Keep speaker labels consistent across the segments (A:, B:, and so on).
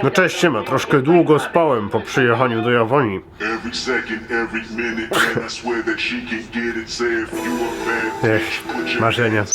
A: No cześć, siema, troszkę długo spałem po przyjechaniu do Japonii. Marzenia.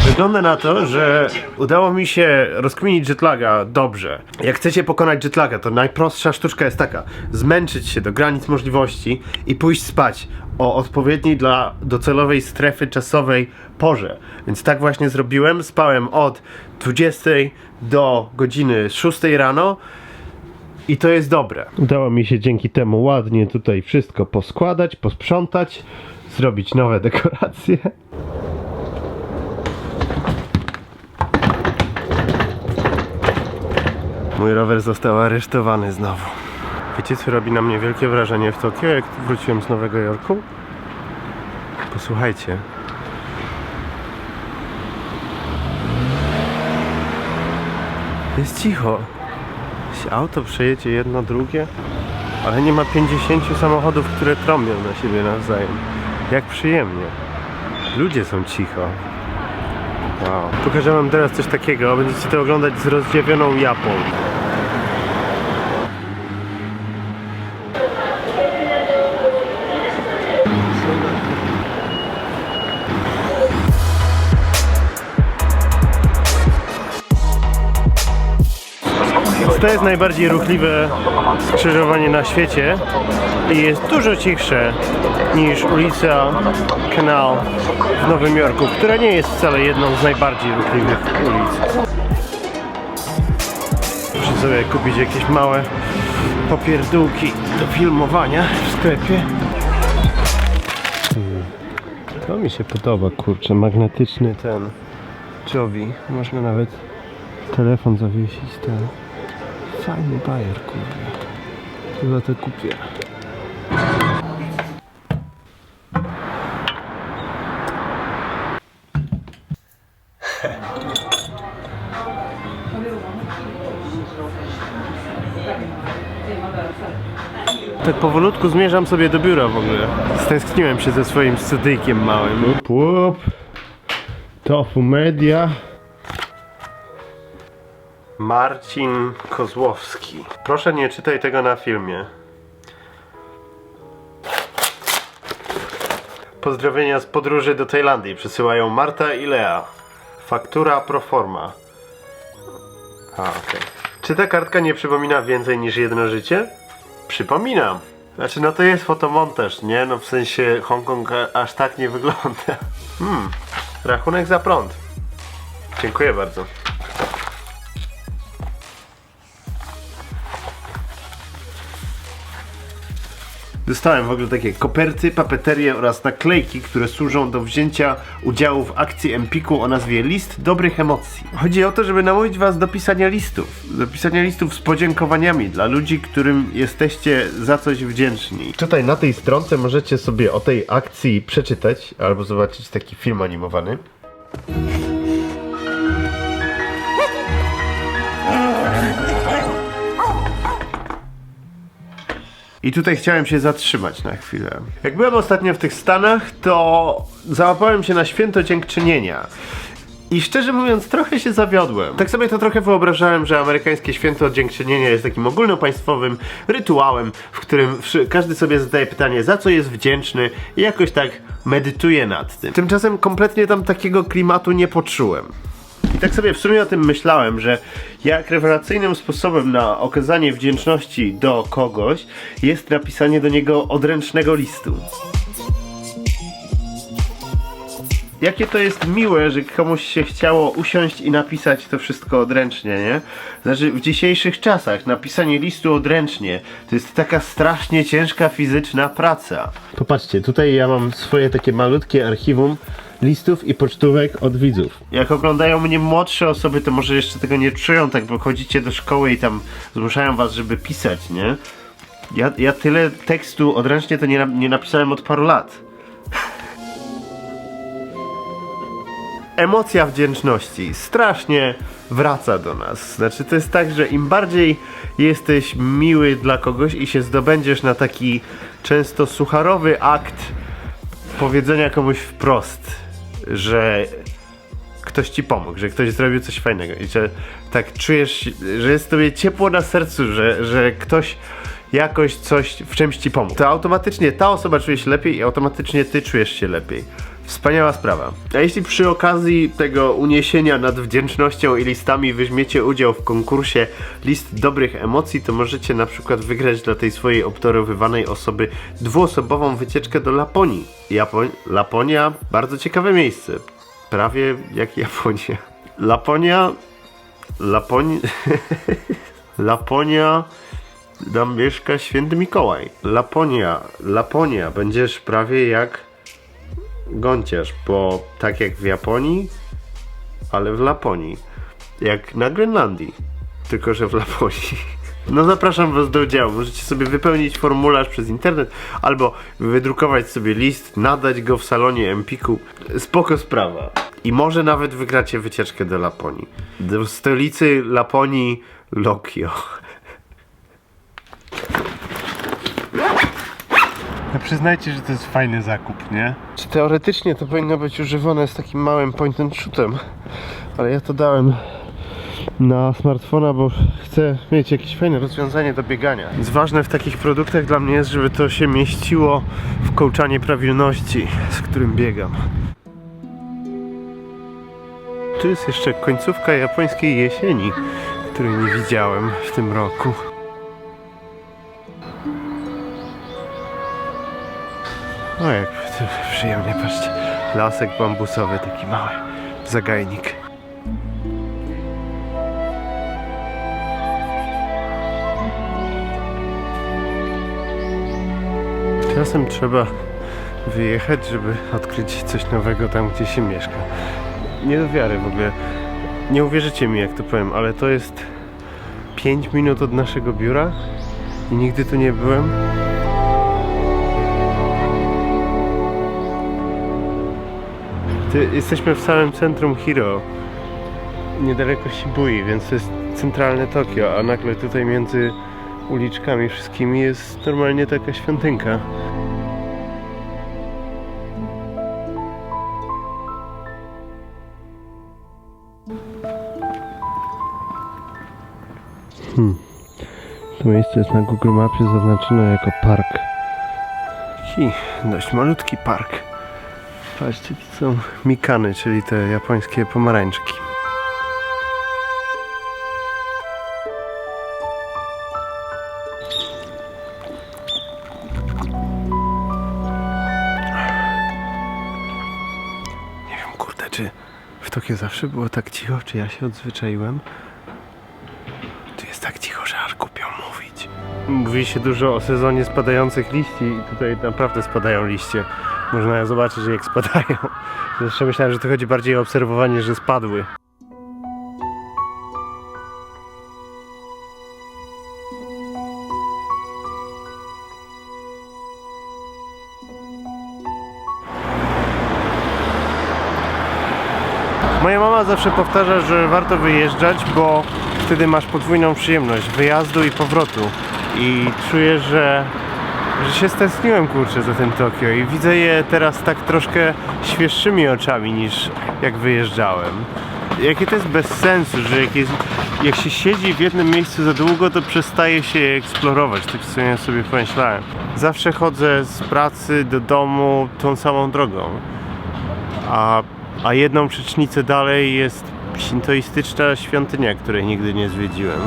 A: Wygląda na to, że udało mi się rozkminić jetlaga dobrze. Jak chcecie pokonać jetlaga, to najprostsza sztuczka jest taka: zmęczyć się do granic możliwości i pójść spać o odpowiedniej dla docelowej strefy czasowej porze. Więc tak właśnie zrobiłem. Spałem od 20 do godziny 6 rano i to jest dobre. Udało mi się dzięki temu ładnie tutaj wszystko poskładać, posprzątać, zrobić nowe dekoracje. Mój rower został aresztowany znowu. Wiecie, co robi na mnie wielkie wrażenie w Tokio, jak wróciłem z Nowego Jorku? Posłuchajcie. Jest cicho. Auto przejedzie jedno, drugie, ale nie ma 50 samochodów, które trąbią na siebie nawzajem. Jak przyjemnie. Ludzie są cicho. Wow. Pokażę wam teraz coś takiego, będziecie to oglądać z rozdziawioną japą. To jest najbardziej ruchliwe skrzyżowanie na świecie i jest dużo cichsze niż ulica Canal w Nowym Jorku, która nie jest wcale jedną z najbardziej ruchliwych ulic. Muszę sobie kupić jakieś małe popierdółki do filmowania w sklepie. To mi się podoba, kurczę, magnetyczny ten Jovi. Można nawet telefon zawiesić, ten. Fajny bajer, kurde. Chyba to kupię. Tak powolutku zmierzam sobie do biura w ogóle. Stęskniłem się ze swoim studyjkiem małym. Łup. Tofu Media. Marcin Kozłowski. Proszę nie czytaj tego na filmie. Pozdrowienia z podróży do Tajlandii przesyłają Marta i Lea. Faktura pro forma. Okej. Czy ta kartka nie przypomina więcej niż jedno życie? Przypominam. Znaczy, no to jest fotomontaż, nie? No w sensie Hongkong aż tak nie wygląda. Rachunek za prąd. Dziękuję bardzo. Dostałem w ogóle takie koperty, papeterię oraz naklejki, które służą do wzięcia udziału w akcji Empiku o nazwie List Dobrych Emocji. Chodzi o to, żeby namówić was do pisania listów. Do pisania listów z podziękowaniami dla ludzi, którym jesteście za coś wdzięczni. Tutaj na tej stronce możecie sobie o tej akcji przeczytać albo zobaczyć taki film animowany. I tutaj chciałem się zatrzymać na chwilę. Jak byłem ostatnio w tych Stanach, to załapałem się na święto dziękczynienia. I szczerze mówiąc, trochę się zawiodłem. Tak sobie to trochę wyobrażałem, że amerykańskie święto dziękczynienia jest takim ogólnopaństwowym rytuałem, w którym każdy sobie zadaje pytanie, za co jest wdzięczny, i jakoś tak medytuje nad tym. Tymczasem kompletnie tam takiego klimatu nie poczułem. I tak sobie w sumie o tym myślałem, że jak rewelacyjnym sposobem na okazanie wdzięczności do kogoś jest napisanie do niego odręcznego listu. Jakie to jest miłe, że komuś się chciało usiąść i napisać to wszystko odręcznie, nie? Znaczy, w dzisiejszych czasach napisanie listu odręcznie to jest taka strasznie ciężka fizyczna praca. Popatrzcie, tutaj ja mam swoje takie malutkie archiwum listów i pocztówek od widzów. Jak oglądają mnie młodsze osoby, to może jeszcze tego nie czują, tak, bo chodzicie do szkoły i tam zmuszają was, żeby pisać, nie? Ja tyle tekstu odręcznie to nie napisałem od paru lat. emocja wdzięczności strasznie wraca do nas. Znaczy to jest tak, że im bardziej jesteś miły dla kogoś i się zdobędziesz na taki często sucharowy akt powiedzenia komuś wprost, że ktoś ci pomógł, że ktoś zrobił coś fajnego i że tak czujesz, że jest tobie ciepło na sercu, że ktoś jakoś coś w czymś ci pomógł, to automatycznie ta osoba czuje się lepiej i automatycznie ty czujesz się lepiej. Wspaniała sprawa. A jeśli przy okazji tego uniesienia nad wdzięcznością i listami weźmiecie udział w konkursie list dobrych emocji, to możecie na przykład wygrać dla tej swojej obdarowywanej osoby dwuosobową wycieczkę do Laponii. Laponia, bardzo ciekawe miejsce. Prawie jak Japonia. Laponia, tam mieszka Święty Mikołaj. Laponia, będziesz prawie jak Gąciarz, bo tak jak w Japonii, ale w Laponii. Jak na Grenlandii, tylko że w Laponii. No zapraszam was do udziału. Możecie sobie wypełnić formularz przez internet albo wydrukować sobie list, nadać go w salonie Empiku. Spoko sprawa. I może nawet wygracie wycieczkę do Laponii. Do stolicy Laponii, Lokio. No przyznajcie, że to jest fajny zakup, nie? Teoretycznie to powinno być używane z takim małym point and shootem, ale ja to dałem na smartfona, bo chcę mieć jakieś fajne rozwiązanie do biegania. Więc ważne w takich produktach dla mnie jest, żeby to się mieściło w kołczanie prawilności, z którym biegam. Tu jest jeszcze końcówka japońskiej jesieni, której nie widziałem w tym roku. O, jak to przyjemnie, patrzcie. Lasek bambusowy, taki mały zagajnik. Czasem trzeba wyjechać, żeby odkryć coś nowego tam, gdzie się mieszka. Nie do wiary w ogóle. Nie uwierzycie mi, jak to powiem, ale to jest 5 minut od naszego biura i nigdy tu nie byłem. Jesteśmy w samym centrum Hiro, niedaleko Shibui, więc to jest centralne Tokio, a nagle tutaj między uliczkami wszystkimi jest normalnie taka świątynka. To miejsce jest na Google Mapie zaznaczone jako park. Taki dość malutki park. Patrzcie, to są mikany, czyli te japońskie pomarańczki. Nie wiem, kurde, czy w Tokio zawsze było tak cicho, czy ja się odzwyczaiłem? Tu jest tak cicho, że aż głupio mówić. Mówi się dużo o sezonie spadających liści i tutaj naprawdę spadają liście. Można zobaczyć, jak spadają. Zresztą myślałem, że to chodzi bardziej o obserwowanie, że spadły. Moja mama zawsze powtarza, że warto wyjeżdżać, bo wtedy masz podwójną przyjemność wyjazdu i powrotu. I czuję, że się stęskniłem, kurczę, za tym Tokio i widzę je teraz tak troszkę świeższymi oczami niż jak wyjeżdżałem. Jakie to jest bez sensu, że jak się siedzi w jednym miejscu za długo, to przestaje się je eksplorować, tak sobie pomyślałem. Zawsze chodzę z pracy do domu tą samą drogą, a jedną przecznicę dalej jest shintoistyczna świątynia, której nigdy nie zwiedziłem.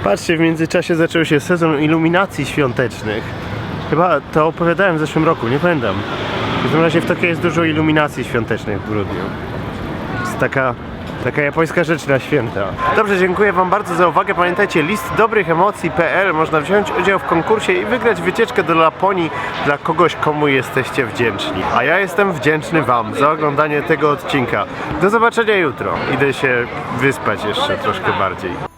A: Patrzcie, w międzyczasie zaczął się sezon iluminacji świątecznych. Chyba to opowiadałem w zeszłym roku, nie pamiętam. W każdym razie w Tokio jest dużo iluminacji świątecznych w grudniu. Jest taka Taka japońska rzecz na święta. Dobrze, dziękuję wam bardzo za uwagę. Pamiętajcie, listdobrychemocji.pl, można wziąć udział w konkursie i wygrać wycieczkę do Laponii dla kogoś, komu jesteście wdzięczni. A ja jestem wdzięczny wam za oglądanie tego odcinka. Do zobaczenia jutro. Idę się wyspać jeszcze troszkę bardziej.